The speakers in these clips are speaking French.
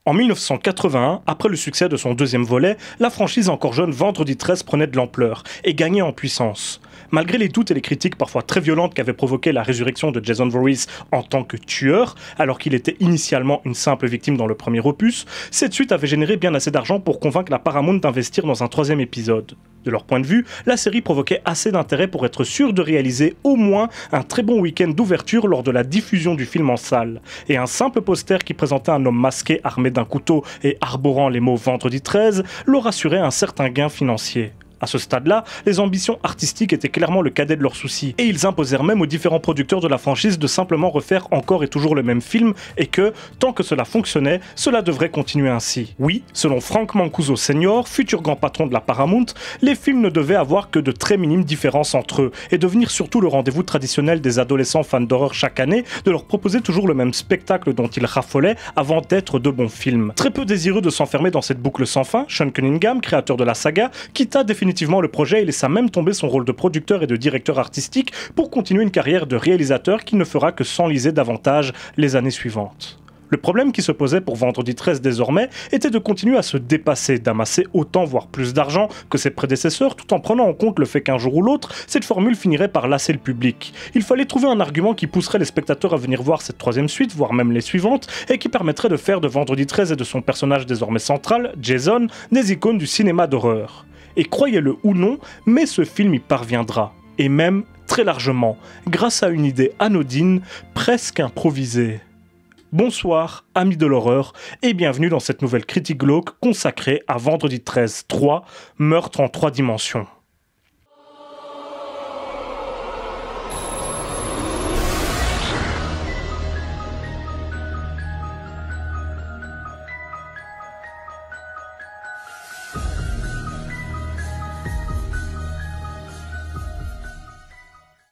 En 1981, après le succès de son deuxième volet, la franchise encore jeune Vendredi 13 prenait de l'ampleur et gagnait en puissance. Malgré les doutes et les critiques parfois très violentes qu'avait provoqué la résurrection de Jason Voorhees en tant que tueur, alors qu'il était initialement une simple victime dans le premier opus, cette suite avait généré bien assez d'argent pour convaincre la Paramount d'investir dans un troisième épisode. De leur point de vue, la série provoquait assez d'intérêt pour être sûr de réaliser au moins un très bon week-end d'ouverture lors de la diffusion du film en salle. Et un simple poster qui présentait un homme masqué armé d'un couteau et arborant les mots Vendredi 13 leur assurait un certain gain financier. À ce stade-là, les ambitions artistiques étaient clairement le cadet de leurs soucis, et ils imposèrent même aux différents producteurs de la franchise de simplement refaire encore et toujours le même film, et que, tant que cela fonctionnait, cela devrait continuer ainsi. Oui, selon Frank Mancuso Sr., futur grand patron de la Paramount, les films ne devaient avoir que de très minimes différences entre eux, et devenir surtout le rendez-vous traditionnel des adolescents fans d'horreur chaque année, de leur proposer toujours le même spectacle dont ils raffolaient avant d'être de bons films. Très peu désireux de s'enfermer dans cette boucle sans fin, Sean Cunningham, créateur de la saga, quitta définitivement le projet et laissa même tomber son rôle de producteur et de directeur artistique pour continuer une carrière de réalisateur qui ne fera que s'enliser davantage les années suivantes. Le problème qui se posait pour Vendredi 13 désormais était de continuer à se dépasser, d'amasser autant voire plus d'argent que ses prédécesseurs tout en prenant en compte le fait qu'un jour ou l'autre, cette formule finirait par lasser le public. Il fallait trouver un argument qui pousserait les spectateurs à venir voir cette troisième suite, voire même les suivantes, et qui permettrait de faire de Vendredi 13 et de son personnage désormais central, Jason, des icônes du cinéma d'horreur. Et croyez-le ou non, mais ce film y parviendra. Et même très largement, grâce à une idée anodine, presque improvisée. Bonsoir, amis de l'horreur, et bienvenue dans cette nouvelle critique glauque consacrée à Vendredi 13 3, meurtre en 3 dimensions.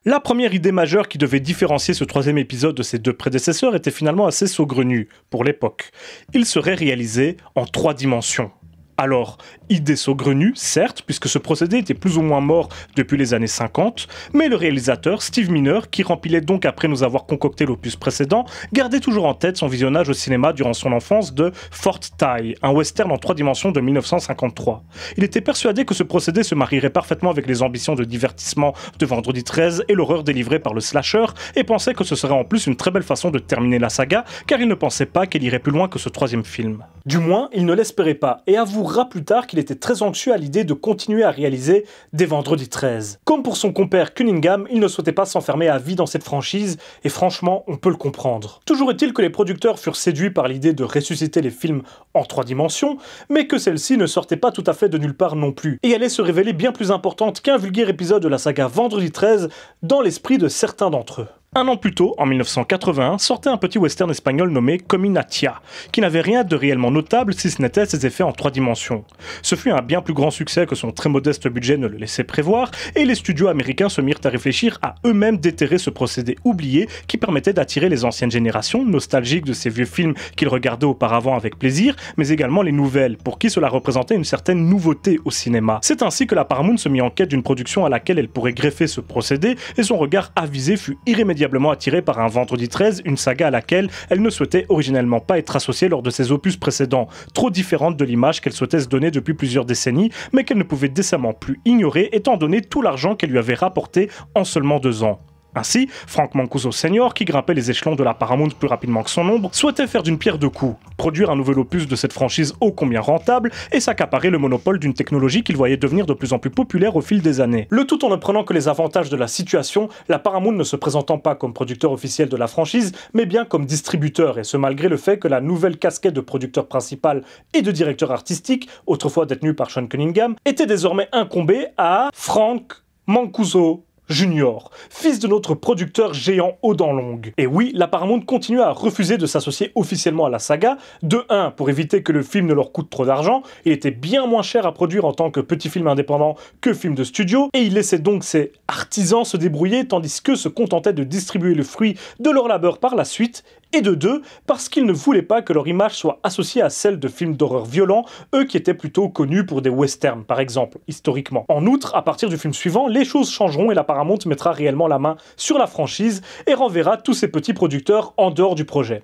La première idée majeure qui devait différencier ce troisième épisode de ses deux prédécesseurs était finalement assez saugrenue pour l'époque. Il serait réalisé en 3 dimensions. Alors, idée saugrenue, certes, puisque ce procédé était plus ou moins mort depuis les années 50, mais le réalisateur, Steve Miner, qui rempilait donc après nous avoir concocté l'opus précédent, gardait toujours en tête son visionnage au cinéma durant son enfance de Fort Tie, un western en 3 dimensions de 1953. Il était persuadé que ce procédé se marierait parfaitement avec les ambitions de divertissement de Vendredi 13 et l'horreur délivrée par le slasher, et pensait que ce serait en plus une très belle façon de terminer la saga, car il ne pensait pas qu'elle irait plus loin que ce troisième film. Du moins, il ne l'espérait pas, et avouera plus tard qu'il était très anxieux à l'idée de continuer à réaliser des Vendredi 13. Comme pour son compère Cunningham, il ne souhaitait pas s'enfermer à vie dans cette franchise, et franchement, on peut le comprendre. Toujours est-il que les producteurs furent séduits par l'idée de ressusciter les films en 3 dimensions, mais que celle-ci ne sortait pas tout à fait de nulle part non plus, et allait se révéler bien plus importante qu'un vulgaire épisode de la saga Vendredi 13 dans l'esprit de certains d'entre eux. Un an plus tôt, en 1981, sortait un petit western espagnol nommé Cominatia, qui n'avait rien de réellement notable si ce n'était ses effets en 3 dimensions. Ce fut un bien plus grand succès que son très modeste budget ne le laissait prévoir, et les studios américains se mirent à réfléchir à eux-mêmes déterrer ce procédé oublié qui permettait d'attirer les anciennes générations, nostalgiques de ces vieux films qu'ils regardaient auparavant avec plaisir, mais également les nouvelles, pour qui cela représentait une certaine nouveauté au cinéma. C'est ainsi que la Paramount se mit en quête d'une production à laquelle elle pourrait greffer ce procédé, et son regard avisé fut irrémédiablement attirée par un Vendredi 13, une saga à laquelle elle ne souhaitait originellement pas être associée lors de ses opus précédents, trop différente de l'image qu'elle souhaitait se donner depuis plusieurs décennies, mais qu'elle ne pouvait décemment plus ignorer étant donné tout l'argent qu'elle lui avait rapporté en seulement 2 ans. Ainsi, Frank Mancuso Sr., qui grimpait les échelons de la Paramount plus rapidement que son ombre, souhaitait faire d'une pierre deux coups, produire un nouvel opus de cette franchise ô combien rentable et s'accaparer le monopole d'une technologie qu'il voyait devenir de plus en plus populaire au fil des années. Le tout en ne prenant que les avantages de la situation, la Paramount ne se présentant pas comme producteur officiel de la franchise, mais bien comme distributeur, et ce malgré le fait que la nouvelle casquette de producteur principal et de directeur artistique, autrefois détenue par Sean Cunningham, était désormais incombée à Frank Mancuso Junior, fils de notre producteur géant aux dents longues. Et oui, la Paramount continue à refuser de s'associer officiellement à la saga, de 1 pour éviter que le film ne leur coûte trop d'argent, il était bien moins cher à produire en tant que petit film indépendant que film de studio, et il laissait donc ses artisans se débrouiller tandis qu'eux se contentaient de distribuer le fruit de leur labeur par la suite, et de 2, parce qu'ils ne voulaient pas que leur image soit associée à celle de films d'horreur violents, eux qui étaient plutôt connus pour des westerns, par exemple, historiquement. En outre, à partir du film suivant, les choses changeront et la Paramount mettra réellement la main sur la franchise et renverra tous ces petits producteurs en dehors du projet.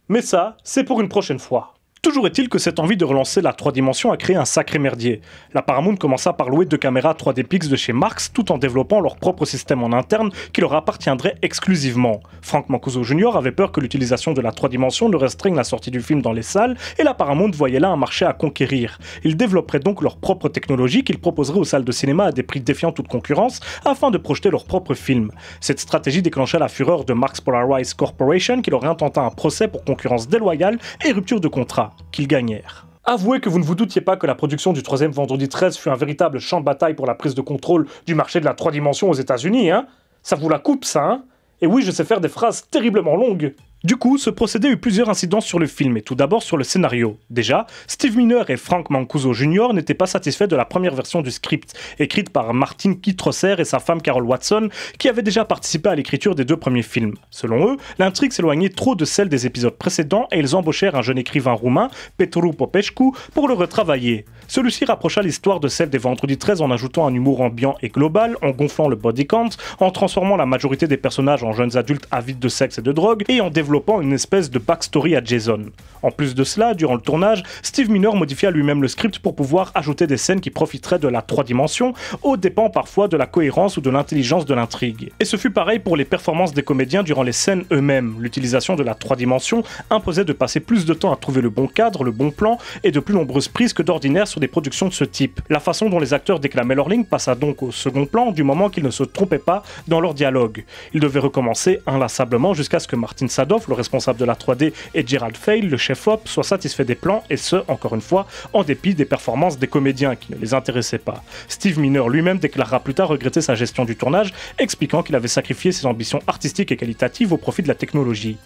Mais ça, c'est pour une prochaine fois. Toujours est-il que cette envie de relancer la 3 dimensions a créé un sacré merdier. La Paramount commença par louer 2 caméras 3D Pix de chez Marx tout en développant leur propre système en interne qui leur appartiendrait exclusivement. Frank Mancuso Jr. avait peur que l'utilisation de la 3 dimensions ne restreigne la sortie du film dans les salles et la Paramount voyait là un marché à conquérir. Ils développeraient donc leur propre technologie qu'ils proposeraient aux salles de cinéma à des prix défiant toute concurrence afin de projeter leurs propres films. Cette stratégie déclencha la fureur de Marx Polaroid Corporation qui leur intenta un procès pour concurrence déloyale et rupture de contrat, qu'ils gagnèrent. Avouez que vous ne vous doutiez pas que la production du 3e Vendredi 13 fut un véritable champ de bataille pour la prise de contrôle du marché de la 3 dimensions aux États-Unis, hein? Ça vous la coupe, ça, hein? Et oui, je sais faire des phrases terriblement longues. Du coup, ce procédé eut plusieurs incidences sur le film, et tout d'abord sur le scénario. Déjà, Steve Miner et Frank Mancuso Jr. n'étaient pas satisfaits de la première version du script, écrite par Martin Kitrosser et sa femme Carol Watson, qui avaient déjà participé à l'écriture des 2 premiers films. Selon eux, l'intrigue s'éloignait trop de celle des épisodes précédents et ils embauchèrent un jeune écrivain roumain, Petru Popescu, pour le retravailler. Celui-ci rapprocha l'histoire de celle des Vendredis 13 en ajoutant un humour ambiant et global, en gonflant le body count, en transformant la majorité des personnages en jeunes adultes avides de sexe et de drogue, et en développant une espèce de backstory à Jason. En plus de cela, durant le tournage, Steve Miner modifia lui-même le script pour pouvoir ajouter des scènes qui profiteraient de la 3 dimensions, aux dépens parfois de la cohérence ou de l'intelligence de l'intrigue. Et ce fut pareil pour les performances des comédiens durant les scènes eux-mêmes. L'utilisation de la 3 dimensions imposait de passer plus de temps à trouver le bon cadre, le bon plan et de plus nombreuses prises que d'ordinaire sur des productions de ce type. La façon dont les acteurs déclamaient leur ligne passa donc au second plan du moment qu'ils ne se trompaient pas dans leur dialogue. Ils devaient recommencer inlassablement jusqu'à ce que Martin Sadoff, le responsable de la 3D, et Gerald Fail, le chef-op, soient satisfaits des plans, et ce, encore une fois, en dépit des performances des comédiens qui ne les intéressaient pas. Steve Miner lui-même déclarera plus tard regretter sa gestion du tournage, expliquant qu'il avait sacrifié ses ambitions artistiques et qualitatives au profit de la technologie.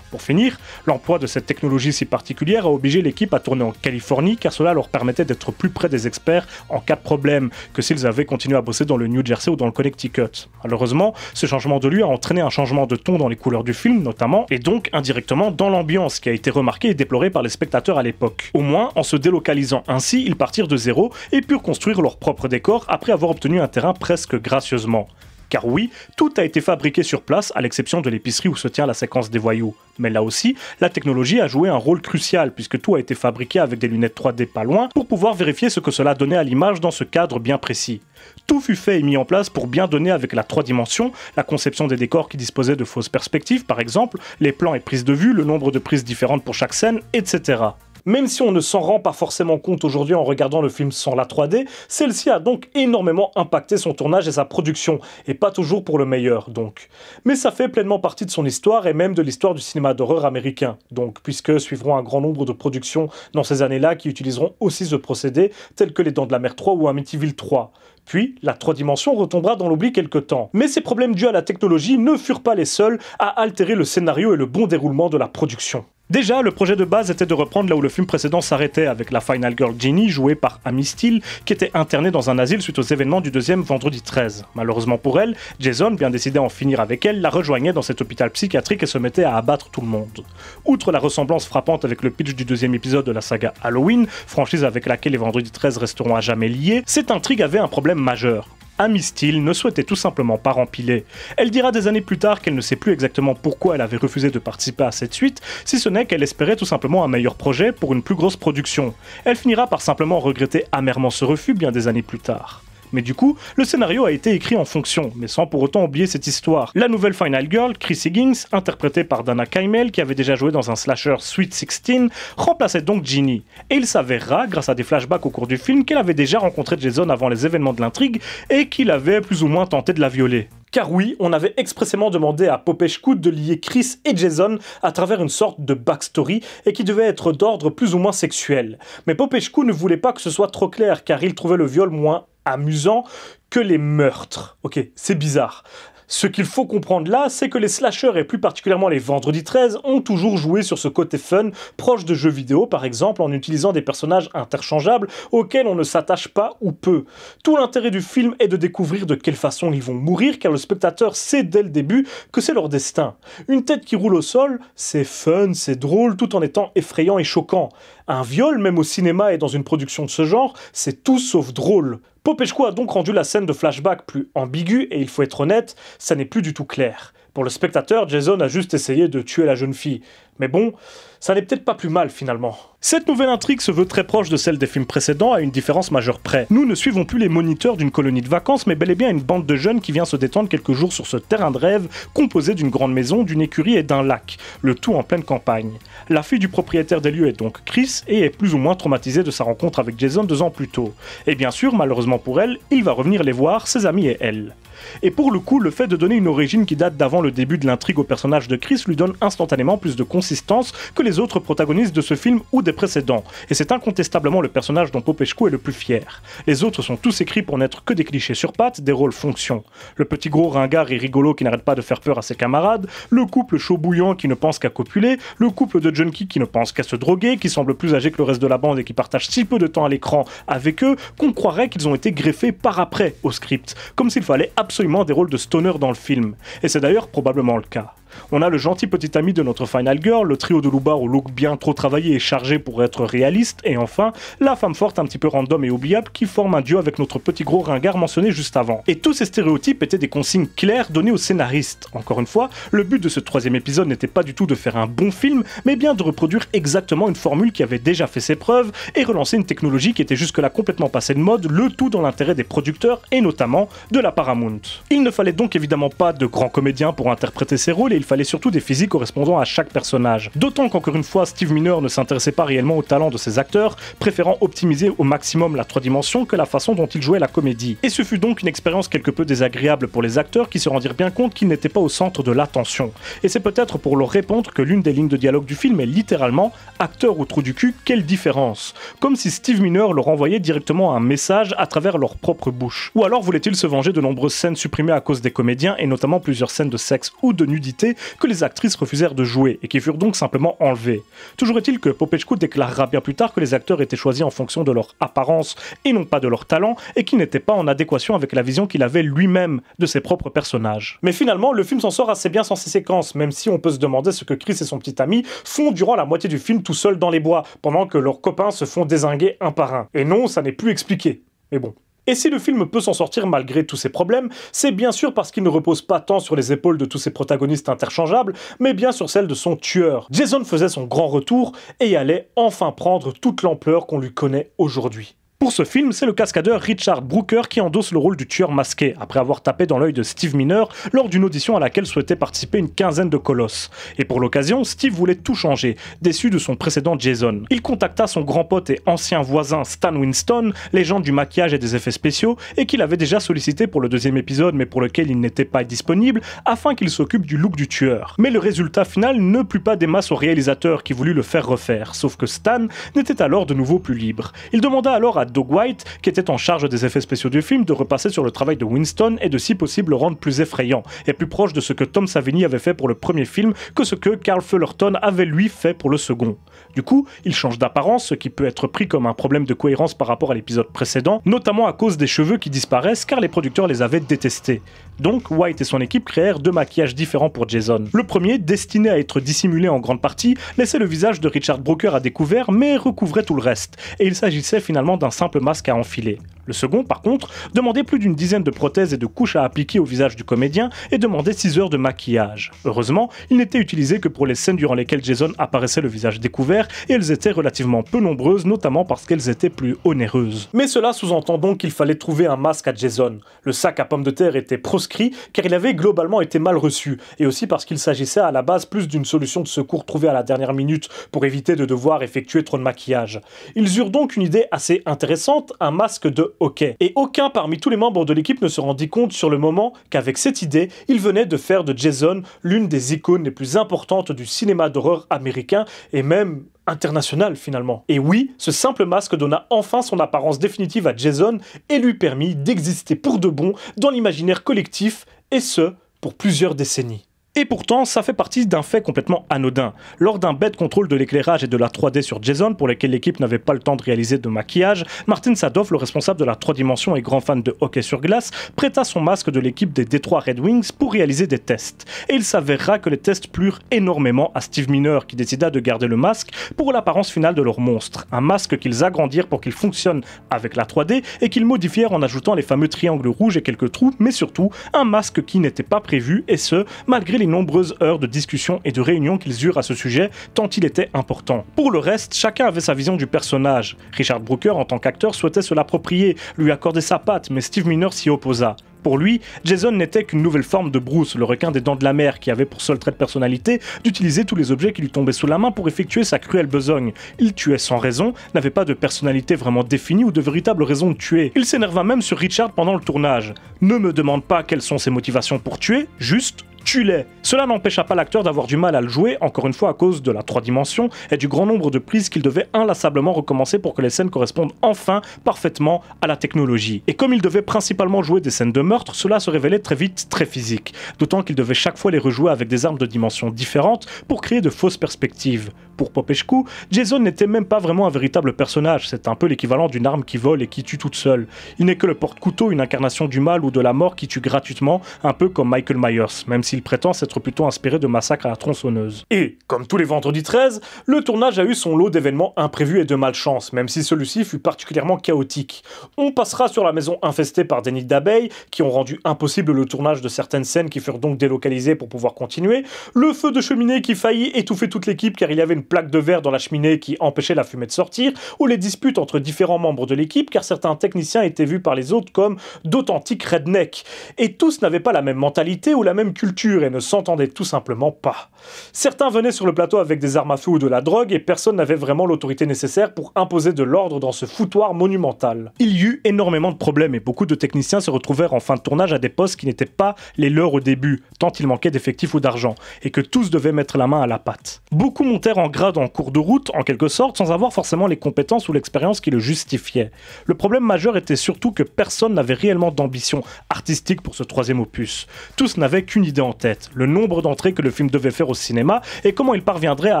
Pour finir, l'emploi de cette technologie si particulière a obligé l'équipe à tourner en Californie car cela leur permettait d'être plus près des experts en cas de problème que s'ils avaient continué à bosser dans le New Jersey ou dans le Connecticut. Malheureusement, ce changement de lieu a entraîné un changement de ton dans les couleurs du film notamment et donc indirectement dans l'ambiance qui a été remarquée et déplorée par les spectateurs à l'époque. Au moins, en se délocalisant ainsi, ils partirent de zéro et purent construire leur propre décor après avoir obtenu un terrain presque gracieusement. Car oui, tout a été fabriqué sur place, à l'exception de l'épicerie où se tient la séquence des voyous. Mais là aussi, la technologie a joué un rôle crucial, puisque tout a été fabriqué avec des lunettes 3D pas loin, pour pouvoir vérifier ce que cela donnait à l'image dans ce cadre bien précis. Tout fut fait et mis en place pour bien donner avec la 3 dimensions, la conception des décors qui disposaient de fausses perspectives par exemple, les plans et prises de vue, le nombre de prises différentes pour chaque scène, etc. Même si on ne s'en rend pas forcément compte aujourd'hui en regardant le film sans la 3D, celle-ci a donc énormément impacté son tournage et sa production, et pas toujours pour le meilleur donc. Mais ça fait pleinement partie de son histoire et même de l'histoire du cinéma d'horreur américain, donc puisque suivront un grand nombre de productions dans ces années-là qui utiliseront aussi ce procédé, tels que Les Dents de la Mer 3 ou Amityville 3. Puis, la 3 dimensions retombera dans l'oubli quelque temps. Mais ces problèmes dus à la technologie ne furent pas les seuls à altérer le scénario et le bon déroulement de la production. Déjà, le projet de base était de reprendre là où le film précédent s'arrêtait, avec la Final Girl Ginny, jouée par Amy Steele, qui était internée dans un asile suite aux événements du 2e Vendredi 13. Malheureusement pour elle, Jason, bien décidé à en finir avec elle, la rejoignait dans cet hôpital psychiatrique et se mettait à abattre tout le monde. Outre la ressemblance frappante avec le pitch du 2e épisode de la saga Halloween, franchise avec laquelle les Vendredis 13 resteront à jamais liés, cette intrigue avait un problème majeur. Amy Steele ne souhaitait tout simplement pas rempiler. Elle dira des années plus tard qu'elle ne sait plus exactement pourquoi elle avait refusé de participer à cette suite, si ce n'est qu'elle espérait tout simplement un meilleur projet pour une plus grosse production. Elle finira par simplement regretter amèrement ce refus bien des années plus tard. Mais du coup, le scénario a été écrit en fonction, mais sans pour autant oublier cette histoire. La nouvelle Final Girl, Chris Higgins, interprétée par Dana Kaimel, qui avait déjà joué dans un slasher Sweet 16, remplaçait donc Ginny. Et il s'avérera, grâce à des flashbacks au cours du film, qu'elle avait déjà rencontré Jason avant les événements de l'intrigue et qu'il avait plus ou moins tenté de la violer. Car oui, on avait expressément demandé à Popescu de lier Chris et Jason à travers une sorte de backstory et qui devait être d'ordre plus ou moins sexuel. Mais Popescu ne voulait pas que ce soit trop clair car il trouvait le viol moins amusant que les meurtres. Ok, c'est bizarre. Ce qu'il faut comprendre là, c'est que les slashers et plus particulièrement les Vendredis 13 ont toujours joué sur ce côté fun, proche de jeux vidéo par exemple, en utilisant des personnages interchangeables auxquels on ne s'attache pas ou peu. Tout l'intérêt du film est de découvrir de quelle façon ils vont mourir, car le spectateur sait dès le début que c'est leur destin. Une tête qui roule au sol, c'est fun, c'est drôle, tout en étant effrayant et choquant. Un viol, même au cinéma et dans une production de ce genre, c'est tout sauf drôle. Popescu a donc rendu la scène de flashback plus ambiguë et il faut être honnête, ça n'est plus du tout clair. Pour le spectateur, Jason a juste essayé de tuer la jeune fille. Mais bon, ça n'est peut-être pas plus mal finalement. Cette nouvelle intrigue se veut très proche de celle des films précédents à une différence majeure près. Nous ne suivons plus les moniteurs d'une colonie de vacances, mais bel et bien une bande de jeunes qui vient se détendre quelques jours sur ce terrain de rêve composé d'une grande maison, d'une écurie et d'un lac, le tout en pleine campagne. La fille du propriétaire des lieux est donc Chris et est plus ou moins traumatisée de sa rencontre avec Jason 2 ans plus tôt. Et bien sûr, malheureusement pour elle, il va revenir les voir, ses amis et elle. Et pour le coup, le fait de donner une origine qui date d'avant le début de l'intrigue au personnage de Chris lui donne instantanément plus de consistance que les autres protagonistes de ce film ou des précédents. Et c'est incontestablement le personnage dont Popescu est le plus fier. Les autres sont tous écrits pour n'être que des clichés sur pattes, des rôles fonction. Le petit gros ringard et rigolo qui n'arrête pas de faire peur à ses camarades, le couple chaud bouillant qui ne pense qu'à copuler, le couple de junkies qui ne pense qu'à se droguer, qui semble plus âgé que le reste de la bande et qui partage si peu de temps à l'écran avec eux qu'on croirait qu'ils ont été greffés par après au script, comme s'il fallait absolument des rôles de stoner dans le film. Et c'est d'ailleurs probablement le cas. On a le gentil petit ami de notre Final Girl, le trio de loupards au look bien trop travaillé et chargé pour être réaliste, et enfin, la femme forte un petit peu random et oubliable qui forme un duo avec notre petit gros ringard mentionné juste avant. Et tous ces stéréotypes étaient des consignes claires données aux scénaristes. Encore une fois, le but de ce troisième épisode n'était pas du tout de faire un bon film, mais bien de reproduire exactement une formule qui avait déjà fait ses preuves et relancer une technologie qui était jusque-là complètement passée de mode, le tout dans l'intérêt des producteurs et notamment de la Paramount. Il ne fallait donc évidemment pas de grands comédiens pour interpréter ces rôles et il fallait surtout des physiques correspondant à chaque personnage. D'autant qu'encore une fois, Steve Miner ne s'intéressait pas réellement au talent de ses acteurs, préférant optimiser au maximum la 3 dimensions que la façon dont il jouait la comédie. Et ce fut donc une expérience quelque peu désagréable pour les acteurs qui se rendirent bien compte qu'ils n'étaient pas au centre de l'attention. Et c'est peut-être pour leur répondre que l'une des lignes de dialogue du film est littéralement « Acteur ou trou du cul, quelle différence ?» Comme si Steve Miner leur envoyait directement un message à travers leur propre bouche. Ou alors voulait-il se venger de nombreuses scènes supprimées à cause des comédiens et notamment plusieurs scènes de sexe ou de nudité que les actrices refusèrent de jouer et qui furent donc simplement enlevées. Toujours est-il que Popescu déclarera bien plus tard que les acteurs étaient choisis en fonction de leur apparence et non pas de leur talent et qu'ils n'étaient pas en adéquation avec la vision qu'il avait lui-même de ses propres personnages. Mais finalement, le film s'en sort assez bien sans ces séquences, même si on peut se demander ce que Chris et son petit ami font durant la moitié du film tout seuls dans les bois, pendant que leurs copains se font dézinguer un par un. Et non, ça n'est plus expliqué. Mais bon. Et si le film peut s'en sortir malgré tous ses problèmes, c'est bien sûr parce qu'il ne repose pas tant sur les épaules de tous ses protagonistes interchangeables, mais bien sur celles de son tueur. Jason faisait son grand retour et allait enfin prendre toute l'ampleur qu'on lui connaît aujourd'hui. Pour ce film, c'est le cascadeur Richard Brooker qui endosse le rôle du tueur masqué, après avoir tapé dans l'œil de Steve Miner lors d'une audition à laquelle souhaitaient participer une quinzaine de colosses. Et pour l'occasion, Steve voulait tout changer, déçu de son précédent Jason. Il contacta son grand pote et ancien voisin Stan Winston, légende du maquillage et des effets spéciaux, et qu'il avait déjà sollicité pour le deuxième épisode mais pour lequel il n'était pas disponible, afin qu'il s'occupe du look du tueur. Mais le résultat final ne plut pas des masses au réalisateur qui voulut le faire refaire, sauf que Stan n'était alors de nouveau plus libre. Il demanda alors à Doug White, qui était en charge des effets spéciaux du film, de repasser sur le travail de Winston et de si possible le rendre plus effrayant, et plus proche de ce que Tom Savini avait fait pour le premier film que ce que Carl Fullerton avait lui fait pour le second. Du coup, il change d'apparence, ce qui peut être pris comme un problème de cohérence par rapport à l'épisode précédent, notamment à cause des cheveux qui disparaissent car les producteurs les avaient détestés. Donc, White et son équipe créèrent 2 maquillages différents pour Jason. Le premier, destiné à être dissimulé en grande partie, laissait le visage de Richard Brooker à découvert mais recouvrait tout le reste, et il s'agissait finalement d'un simple masque à enfiler. Le second, par contre, demandait plus d'une dizaine de prothèses et de couches à appliquer au visage du comédien et demandait 6 heures de maquillage. Heureusement, il n'était utilisé que pour les scènes durant lesquelles Jason apparaissait le visage découvert et elles étaient relativement peu nombreuses, notamment parce qu'elles étaient plus onéreuses. Mais cela sous-entend donc qu'il fallait trouver un masque à Jason. Le sac à pommes de terre était proscrit car il avait globalement été mal reçu et aussi parce qu'il s'agissait à la base plus d'une solution de secours trouvée à la dernière minute pour éviter de devoir effectuer trop de maquillage. Ils eurent donc une idée assez intéressante, un masque de hockey. Et aucun parmi tous les membres de l'équipe ne se rendit compte sur le moment qu'avec cette idée, il venait de faire de Jason l'une des icônes les plus importantes du cinéma d'horreur américain et même international finalement. Et oui, ce simple masque donna enfin son apparence définitive à Jason et lui permit d'exister pour de bon dans l'imaginaire collectif et ce, pour plusieurs décennies. Et pourtant, ça fait partie d'un fait complètement anodin. Lors d'un bête contrôle de l'éclairage et de la 3D sur Jason, pour lesquels l'équipe n'avait pas le temps de réaliser de maquillage, Martin Sadoff, le responsable de la 3 dimensions et grand fan de hockey sur glace, prêta son masque de l'équipe des Detroit Red Wings pour réaliser des tests. Et il s'avérera que les tests plurent énormément à Steve Miner, qui décida de garder le masque pour l'apparence finale de leur monstre. Un masque qu'ils agrandirent pour qu'il fonctionne avec la 3D et qu'ils modifièrent en ajoutant les fameux triangles rouges et quelques trous, mais surtout un masque qui n'était pas prévu, et ce, malgré les nombreuses heures de discussion et de réunions qu'ils eurent à ce sujet, tant il était important. Pour le reste, chacun avait sa vision du personnage. Richard Brooker, en tant qu'acteur, souhaitait se l'approprier, lui accorder sa patte, mais Steve Miner s'y opposa. Pour lui, Jason n'était qu'une nouvelle forme de Bruce, le requin des dents de la mer, qui avait pour seul trait de personnalité d'utiliser tous les objets qui lui tombaient sous la main pour effectuer sa cruelle besogne. Il tuait sans raison, n'avait pas de personnalité vraiment définie ou de véritable raison de tuer. Il s'énerva même sur Richard pendant le tournage. Ne me demande pas quelles sont ses motivations pour tuer, juste tue-les. Cela n'empêcha pas l'acteur d'avoir du mal à le jouer, encore une fois à cause de la 3 dimensions et du grand nombre de prises qu'il devait inlassablement recommencer pour que les scènes correspondent enfin parfaitement à la technologie. Et comme il devait principalement jouer des scènes de meurtre, cela se révélait très vite très physique, d'autant qu'il devait chaque fois les rejouer avec des armes de dimensions différentes pour créer de fausses perspectives. Pour Popescu, Jason n'était même pas vraiment un véritable personnage, c'est un peu l'équivalent d'une arme qui vole et qui tue toute seule. Il n'est que le porte-couteau, une incarnation du mal ou de la mort qui tue gratuitement, un peu comme Michael Myers, même s'il prétend s'être plutôt inspiré de Massacre à la tronçonneuse. Et, comme tous les vendredis 13, le tournage a eu son lot d'événements imprévus et de malchance, même si celui-ci fut particulièrement chaotique. On passera sur la maison infestée par des nids d'abeilles, qui ont rendu impossible le tournage de certaines scènes qui furent donc délocalisées pour pouvoir continuer, le feu de cheminée qui faillit étouffer toute l'équipe car il y avait une plaque de verre dans la cheminée qui empêchait la fumée de sortir, ou les disputes entre différents membres de l'équipe car certains techniciens étaient vus par les autres comme d'authentiques rednecks. Et tous n'avaient pas la même mentalité ou la même culture et ne s'entendaient tout simplement pas. Certains venaient sur le plateau avec des armes à feu ou de la drogue et personne n'avait vraiment l'autorité nécessaire pour imposer de l'ordre dans ce foutoir monumental. Il y eut énormément de problèmes et beaucoup de techniciens se retrouvèrent en fin de tournage à des postes qui n'étaient pas les leurs au début, tant il manquait d'effectifs ou d'argent, et que tous devaient mettre la main à la pâte. Beaucoup montèrent en grade en cours de route, en quelque sorte, sans avoir forcément les compétences ou l'expérience qui le justifiaient. Le problème majeur était surtout que personne n'avait réellement d'ambition artistique pour ce 3e opus. Tous n'avaient qu'une idée en tête, le nombre d'entrées que le film devait faire au cinéma et comment il parviendrait à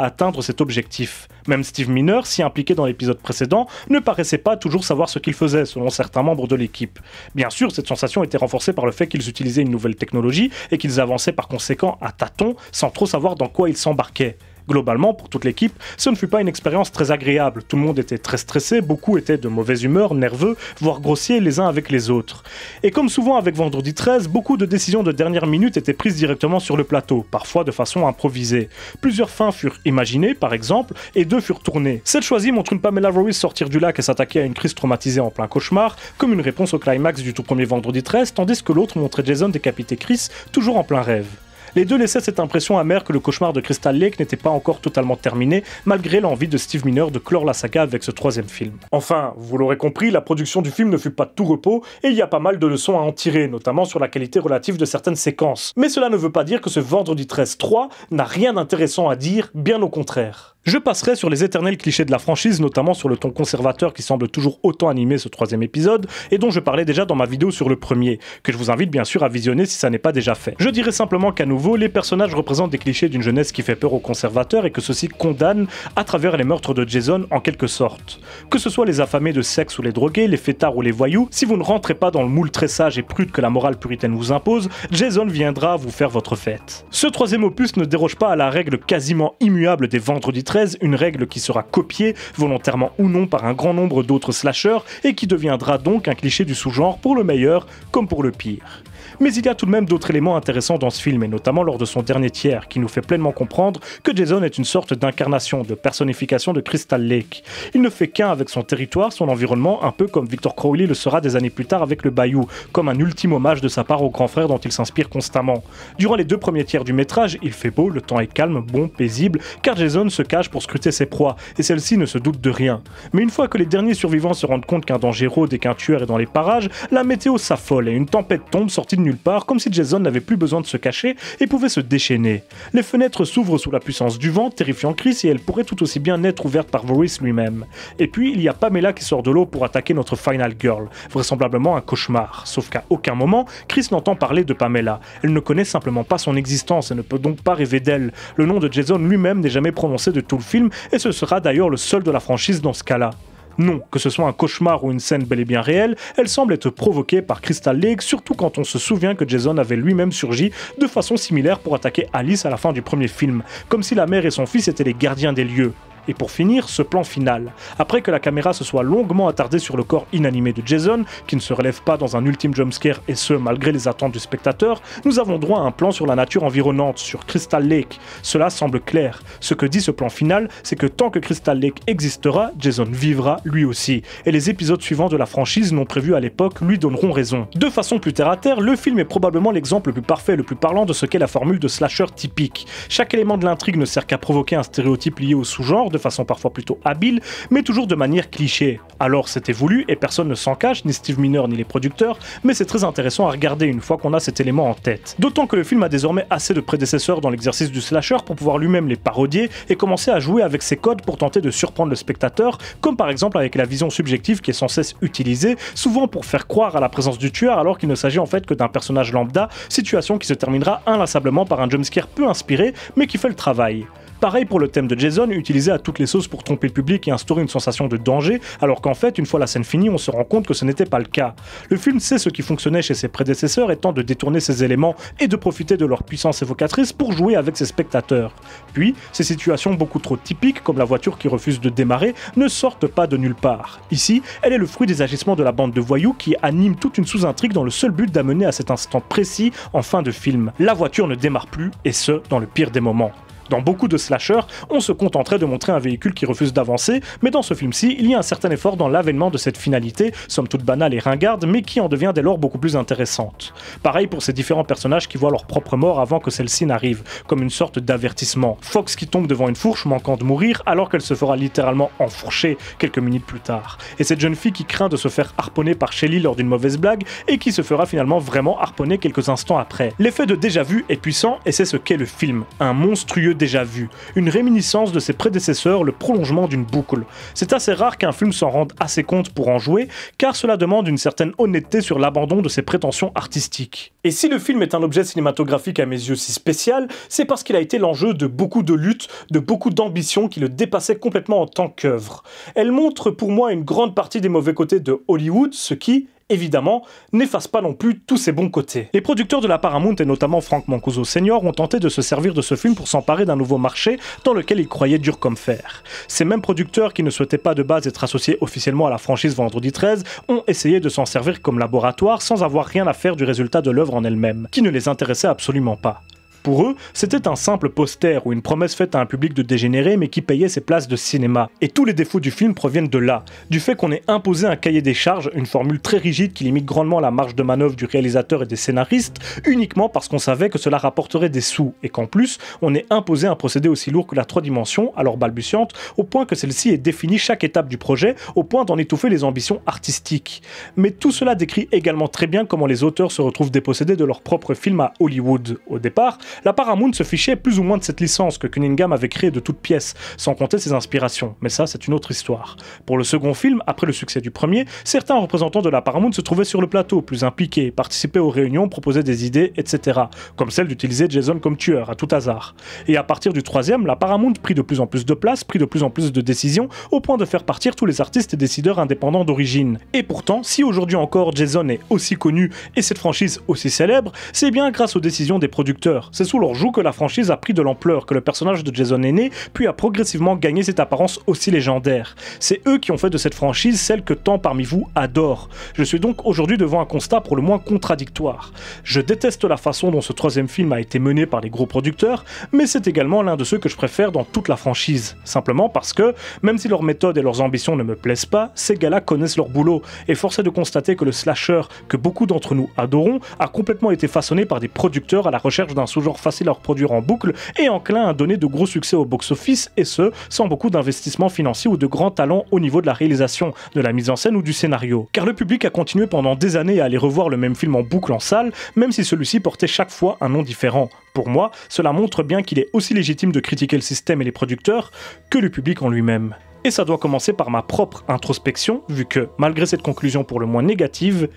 atteindre cet objectif. Même Steve Miner, si impliqué dans l'épisode précédent, ne paraissait pas toujours savoir ce qu'il faisait, selon certains membres de l'équipe. Bien sûr, cette sensation était renforcée par le fait qu'ils utilisaient une nouvelle technologie et qu'ils avançaient par conséquent à tâtons, sans trop savoir dans quoi ils s'embarquaient. Globalement, pour toute l'équipe, ce ne fut pas une expérience très agréable. Tout le monde était très stressé, beaucoup étaient de mauvaise humeur, nerveux, voire grossiers les uns avec les autres. Et comme souvent avec Vendredi 13, beaucoup de décisions de dernière minute étaient prises directement sur le plateau, parfois de façon improvisée. Plusieurs fins furent imaginées, par exemple, et 2 furent tournées. Celle choisie montre une Pamela Voorhees sortir du lac et s'attaquer à une Chris traumatisée en plein cauchemar, comme une réponse au climax du tout premier Vendredi 13, tandis que l'autre montrait Jason décapiter Chris, toujours en plein rêve. Les deux laissaient cette impression amère que le cauchemar de Crystal Lake n'était pas encore totalement terminé, malgré l'envie de Steve Miner de clore la saga avec ce 3e film. Enfin, vous l'aurez compris, la production du film ne fut pas de tout repos, et il y a pas mal de leçons à en tirer, notamment sur la qualité relative de certaines séquences. Mais cela ne veut pas dire que ce Vendredi 13 3 n'a rien d'intéressant à dire, bien au contraire. Je passerai sur les éternels clichés de la franchise, notamment sur le ton conservateur qui semble toujours autant animer ce 3e épisode, et dont je parlais déjà dans ma vidéo sur le premier, que je vous invite bien sûr à visionner si ça n'est pas déjà fait. Je dirais simplement qu'à nouveau, les personnages représentent des clichés d'une jeunesse qui fait peur aux conservateurs et que ceux-ci condamnent à travers les meurtres de Jason en quelque sorte. Que ce soit les affamés de sexe ou les drogués, les fêtards ou les voyous, si vous ne rentrez pas dans le moule très sage et prude que la morale puritaine vous impose, Jason viendra vous faire votre fête. Ce 3e opus ne déroge pas à la règle quasiment immuable des Vendredi 13, une règle qui sera copiée, volontairement ou non, par un grand nombre d'autres slashers et qui deviendra donc un cliché du sous-genre pour le meilleur comme pour le pire. Mais il y a tout de même d'autres éléments intéressants dans ce film, et notamment lors de son dernier tiers, qui nous fait pleinement comprendre que Jason est une sorte d'incarnation, de personnification de Crystal Lake. Il ne fait qu'un avec son territoire, son environnement, un peu comme Victor Crowley le sera des années plus tard avec le Bayou, comme un ultime hommage de sa part au grand frère dont il s'inspire constamment. Durant les 2 premiers tiers du métrage, il fait beau, le temps est calme, bon, paisible, car Jason se cache pour scruter ses proies, et celle-ci ne se doute de rien. Mais une fois que les derniers survivants se rendent compte qu'un danger rôde et qu'un tueur est dans les parages, la météo s'affole et une tempête tombe sortie de nulle part, comme si Jason n'avait plus besoin de se cacher et pouvait se déchaîner. Les fenêtres s'ouvrent sous la puissance du vent, terrifiant Chris, et elles pourraient tout aussi bien être ouvertes par Voorhees lui-même. Et puis, il y a Pamela qui sort de l'eau pour attaquer notre Final Girl, vraisemblablement un cauchemar. Sauf qu'à aucun moment, Chris n'entend parler de Pamela. Elle ne connaît simplement pas son existence et ne peut donc pas rêver d'elle. Le nom de Jason lui-même n'est jamais prononcé de tout le film, et ce sera d'ailleurs le seul de la franchise dans ce cas-là. Non, que ce soit un cauchemar ou une scène bel et bien réelle, elle semble être provoquée par Crystal Lake, surtout quand on se souvient que Jason avait lui-même surgi de façon similaire pour attaquer Alice à la fin du premier film, comme si la mère et son fils étaient les gardiens des lieux. Et pour finir, ce plan final. Après que la caméra se soit longuement attardée sur le corps inanimé de Jason, qui ne se relève pas dans un ultime jumpscare et ce malgré les attentes du spectateur, nous avons droit à un plan sur la nature environnante, sur Crystal Lake. Cela semble clair. Ce que dit ce plan final, c'est que tant que Crystal Lake existera, Jason vivra lui aussi. Et les épisodes suivants de la franchise non prévus à l'époque lui donneront raison. De façon plus terre à terre, le film est probablement l'exemple le plus parfait et le plus parlant de ce qu'est la formule de slasher typique. Chaque élément de l'intrigue ne sert qu'à provoquer un stéréotype lié au sous-genre, de façon parfois plutôt habile, mais toujours de manière cliché. Alors c'était voulu et personne ne s'en cache, ni Steve Miner ni les producteurs, mais c'est très intéressant à regarder une fois qu'on a cet élément en tête. D'autant que le film a désormais assez de prédécesseurs dans l'exercice du slasher pour pouvoir lui-même les parodier et commencer à jouer avec ses codes pour tenter de surprendre le spectateur, comme par exemple avec la vision subjective qui est sans cesse utilisée, souvent pour faire croire à la présence du tueur alors qu'il ne s'agit en fait que d'un personnage lambda, situation qui se terminera inlassablement par un jumpscare peu inspiré mais qui fait le travail. Pareil pour le thème de Jason, utilisé à toutes les sauces pour tromper le public et instaurer une sensation de danger, alors qu'en fait, une fois la scène finie, on se rend compte que ce n'était pas le cas. Le film sait ce qui fonctionnait chez ses prédécesseurs étant de détourner ces éléments et de profiter de leur puissance évocatrice pour jouer avec ses spectateurs. Puis, ces situations beaucoup trop typiques, comme la voiture qui refuse de démarrer, ne sortent pas de nulle part. Ici, elle est le fruit des agissements de la bande de voyous qui anime toute une sous-intrigue dans le seul but d'amener à cet instant précis en fin de film. La voiture ne démarre plus, et ce, dans le pire des moments. Dans beaucoup de slashers, on se contenterait de montrer un véhicule qui refuse d'avancer, mais dans ce film-ci, il y a un certain effort dans l'avènement de cette finalité, somme toute banale et ringarde, mais qui en devient dès lors beaucoup plus intéressante. Pareil pour ces différents personnages qui voient leur propre mort avant que celle-ci n'arrive, comme une sorte d'avertissement. Fox qui tombe devant une fourche manquant de mourir alors qu'elle se fera littéralement enfourcher quelques minutes plus tard. Et cette jeune fille qui craint de se faire harponner par Shelly lors d'une mauvaise blague et qui se fera finalement vraiment harponner quelques instants après. L'effet de déjà-vu est puissant et c'est ce qu'est le film, un monstrueux déjà vu, une réminiscence de ses prédécesseurs, le prolongement d'une boucle. C'est assez rare qu'un film s'en rende assez compte pour en jouer, car cela demande une certaine honnêteté sur l'abandon de ses prétentions artistiques. Et si le film est un objet cinématographique à mes yeux si spécial, c'est parce qu'il a été l'enjeu de beaucoup de luttes, de beaucoup d'ambitions qui le dépassaient complètement en tant qu'œuvre. Elle montre pour moi une grande partie des mauvais côtés de Hollywood, ce qui, évidemment, n'efface pas non plus tous ses bons côtés. Les producteurs de la Paramount et notamment Frank Mancuso Sr. ont tenté de se servir de ce film pour s'emparer d'un nouveau marché dans lequel ils croyaient dur comme fer. Ces mêmes producteurs qui ne souhaitaient pas de base être associés officiellement à la franchise Vendredi 13 ont essayé de s'en servir comme laboratoire sans avoir rien à faire du résultat de l'œuvre en elle-même, qui ne les intéressait absolument pas. Pour eux, c'était un simple poster ou une promesse faite à un public de dégénérés mais qui payait ses places de cinéma. Et tous les défauts du film proviennent de là, du fait qu'on ait imposé un cahier des charges, une formule très rigide qui limite grandement la marge de manœuvre du réalisateur et des scénaristes, uniquement parce qu'on savait que cela rapporterait des sous, et qu'en plus, on ait imposé un procédé aussi lourd que la 3 dimensions, alors balbutiante, au point que celle-ci ait défini chaque étape du projet, au point d'en étouffer les ambitions artistiques. Mais tout cela décrit également très bien comment les auteurs se retrouvent dépossédés de leur propre film à Hollywood. Au départ, la Paramount se fichait plus ou moins de cette licence que Cunningham avait créée de toutes pièces, sans compter ses inspirations, mais ça c'est une autre histoire. Pour le second film, après le succès du premier, certains représentants de la Paramount se trouvaient sur le plateau, plus impliqués, participaient aux réunions, proposaient des idées, etc. Comme celle d'utiliser Jason comme tueur, à tout hasard. Et à partir du troisième, la Paramount prit de plus en plus de place, prit de plus en plus de décisions, au point de faire partir tous les artistes et décideurs indépendants d'origine. Et pourtant, si aujourd'hui encore Jason est aussi connu et cette franchise aussi célèbre, c'est bien grâce aux décisions des producteurs. C'est sous leur joue que la franchise a pris de l'ampleur, que le personnage de Jason est né, puis a progressivement gagné cette apparence aussi légendaire. C'est eux qui ont fait de cette franchise celle que tant parmi vous adorent. Je suis donc aujourd'hui devant un constat pour le moins contradictoire. Je déteste la façon dont ce troisième film a été mené par les gros producteurs, mais c'est également l'un de ceux que je préfère dans toute la franchise. Simplement parce que, même si leurs méthodes et leurs ambitions ne me plaisent pas, ces gars-là connaissent leur boulot, et force est de constater que le slasher, que beaucoup d'entre nous adorons, a complètement été façonné par des producteurs à la recherche d'un sous-genre facile à reproduire en boucle et enclin à donner de gros succès au box-office, et ce, sans beaucoup d'investissement financier ou de grands talents au niveau de la réalisation, de la mise en scène ou du scénario. Car le public a continué pendant des années à aller revoir le même film en boucle en salle, même si celui-ci portait chaque fois un nom différent. Pour moi, cela montre bien qu'il est aussi légitime de critiquer le système et les producteurs que le public en lui-même. Et ça doit commencer par ma propre introspection, vu que, malgré cette conclusion pour le moins négative,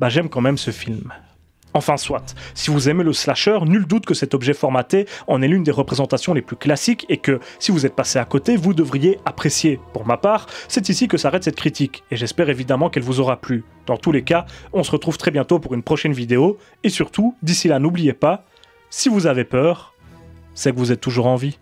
j'aime quand même ce film. Enfin soit, si vous aimez le slasher, nul doute que cet objet formaté en est l'une des représentations les plus classiques et que, si vous êtes passé à côté, vous devriez apprécier. Pour ma part, c'est ici que s'arrête cette critique, et j'espère évidemment qu'elle vous aura plu. Dans tous les cas, on se retrouve très bientôt pour une prochaine vidéo, et surtout, d'ici là n'oubliez pas, si vous avez peur, c'est que vous êtes toujours en vie.